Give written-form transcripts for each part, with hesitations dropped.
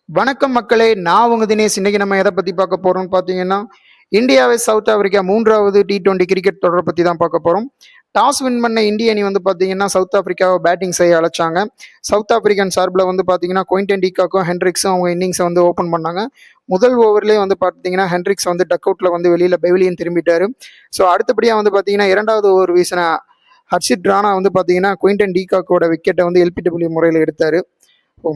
வணக்கம் மக்களே, நான் உங்க தினேஷ். இன்னைக்கு நம்ம எதை பத்தி பார்க்க போறோம்னு பார்த்தீங்கன்னா, இந்தியாவை சவுத் ஆப்பிரிக்கா 3வது T20 கிரிக்கெட் தொடரை பத்தி தான் பார்க்க போறோம். டாஸ் வின் பண்ண இந்திய அணி வந்து பார்த்தீங்கன்னா சவுத் ஆப்பிரிக்காவை பேட்டிங் செய்ய அழைச்சாங்க. சவுத் ஆப்பிரிக்கன் சார்பில் வந்து பார்த்தீங்கன்னா குயின்டன் டீகாக்கும் ஹென்ரிக்ஸும் அவங்க இன்னிங்ஸை வந்து ஓப்பன் பண்ணாங்க. முதல் ஓவர்லேயே வந்து பார்த்தீங்கன்னா ஹென்ரிக்ஸ் வந்து டக் அவுட்ல வந்து வெளியில பெவிலியன் திரும்பிட்டாரு. ஸோ அடுத்தபடியாக வந்து பார்த்தீங்கன்னா இரண்டாவது ஓவர் வீசின ஹர்ஷித் ராணா வந்து பார்த்தீங்கன்னா குயின்டன் டீகாக்கோட விக்கெட்டை வந்து எல்பிடபிள்யூ முறையில் எடுத்தாரு.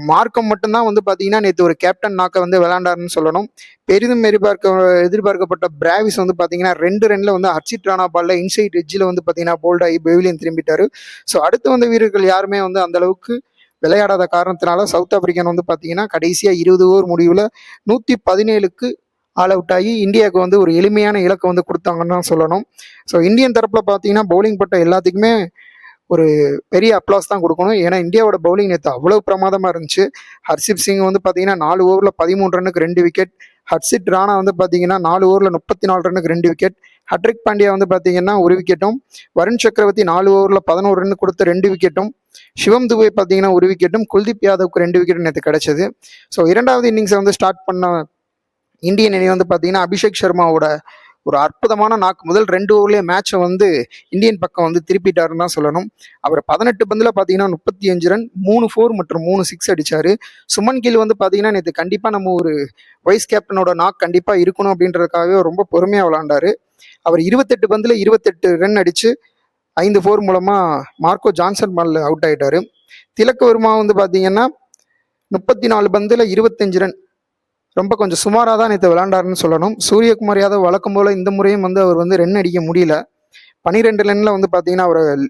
மார்க்கம் மட்டும்தான் வந்து பார்த்தீங்கன்னா நேற்று ஒரு கேப்டன் நாக்க வந்து விளையாண்டாருன்னு சொல்லணும். பெரிதும் எதிர்பார்க்கப்பட்ட பிராவிஸ் வந்து பார்த்தீங்கன்னா 2 ரன்ல வந்து ஹர்ஷித் ராணா பால்ல இன்சைட் எட்ஜில் வந்து பார்த்தீங்கன்னா போல்ட் ஆகி பெவிலியன் திரும்பிட்டாரு. ஸோ அடுத்து வந்த வீரர்கள் யாருமே வந்து அந்த அளவுக்கு விளையாடாத காரணத்தினால சவுத் ஆப்பிரிக்கன் வந்து பார்த்தீங்கன்னா கடைசியாக 20 ஓவர் முடிவில் 117க்கு ஆல் அவுட் ஆகி இந்தியாவுக்கு வந்து ஒரு எளிமையான இலக்கை வந்து கொடுத்தாங்கன்னு தான் சொல்லணும். ஸோ இந்தியன் தரப்பில் பார்த்தீங்கன்னா பவுலிங் பட்ட எல்லாத்துக்குமே ஒரு பெரிய அப்ளாஸ் தான் கொடுக்கணும். ஏன்னா இந்தியாவோட பவுலிங் நேற்று அவ்வளோ பிரமாதமாக இருந்துச்சு. ஹர்ஷிப் சிங் வந்து பார்த்தீங்கன்னா 4 ஓவரில் 13 ரன்னுக்கு 2 விக்கெட். ஹர்ஷித் ராணா வந்து பார்த்தீங்கன்னா 4 ஓவரில் 34 ரன்னுக்கு 2 விக்கெட். ஹட்ரிக் பாண்டியா வந்து பார்த்தீங்கன்னா 1 விக்கெட்டும், வருண் சக்கரவர்த்தி 4 ஓவரில் 11 ரன் கொடுத்த 2 விக்கெட்டும், சிவம் துபே பார்த்தீங்கன்னா 1 விக்கெட்டும், குல்தீப் யாதவுக்கு 2 விக்கெட்டும் நேற்று கிடைச்சது. ஸோ இரண்டாவது இன்னிங்ஸை வந்து ஸ்டார்ட் பண்ண இந்தியன் அணி வந்து பார்த்தீங்கன்னா அபிஷேக் சர்மாவோட ஒரு அற்புதமான நாக்கு முதல் 2 ஓவர்லேயே மேட்சை வந்து இந்தியன் பக்கம் வந்து திருப்பிட்டாருன்னு தான் சொல்லணும். அவர் 18 பந்தில் பார்த்தீங்கன்னா 35 ரன், 3 4 மற்றும் 3 6 அடிச்சாரு. சுமன் கில் வந்து பார்த்தீங்கன்னா நேற்று கண்டிப்பாக நம்ம ஒரு வைஸ் கேப்டனோட நாக் கண்டிப்பாக இருக்கணும் அப்படின்றதுக்காகவே ரொம்ப பொறுமையாக விளாண்டாரு. அவர் 28 பந்தில் 28 ரன் அடிச்சு 5 4 மூலமாக மார்க்கோ ஜான்சன் பால்ல அவுட் ஆகிட்டாரு. திலக் வர்மா வந்து பார்த்தீங்கன்னா 34 பந்தில் 25 ரன், ரொம்ப கொஞ்சம் சுமாராக தான் நேற்று விளாண்டாருன்னு சொல்லணும். சூரியகுமார் யாதவ் வழக்கம் போல் இந்த முறையும் வந்து அவர் வந்து ரன் அடிக்க முடியல. 12 ரன்ல வந்து பார்த்தீங்கன்னா அவர்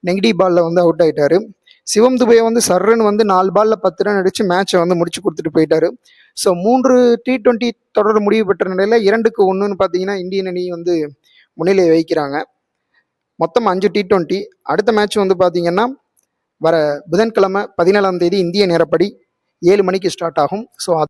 நெகட்டிவ் பாலில் வந்து அவுட் ஆகிட்டாரு. சிவம் துபே வந்து சர்ரன் வந்து 4 பாலில் 10 ரன் அடித்து மேட்சை வந்து முடிச்சு கொடுத்துட்டு போயிட்டாரு. ஸோ 3 T20 தொடர் முடிவு பெற்ற நிலையில் 2க்கு 1ன்னு பார்த்தீங்கன்னா இந்தியன் அணி வந்து முன்னிலை வைக்கிறாங்க. மொத்தம் 5 T20. அடுத்த மேட்ச் வந்து பார்த்தீங்கன்னா வர புதன்கிழமை 17ஆம் தேதி இந்திய நேரப்படி 7 மணிக்கு ஸ்டார்ட் ஆகும். ஸோ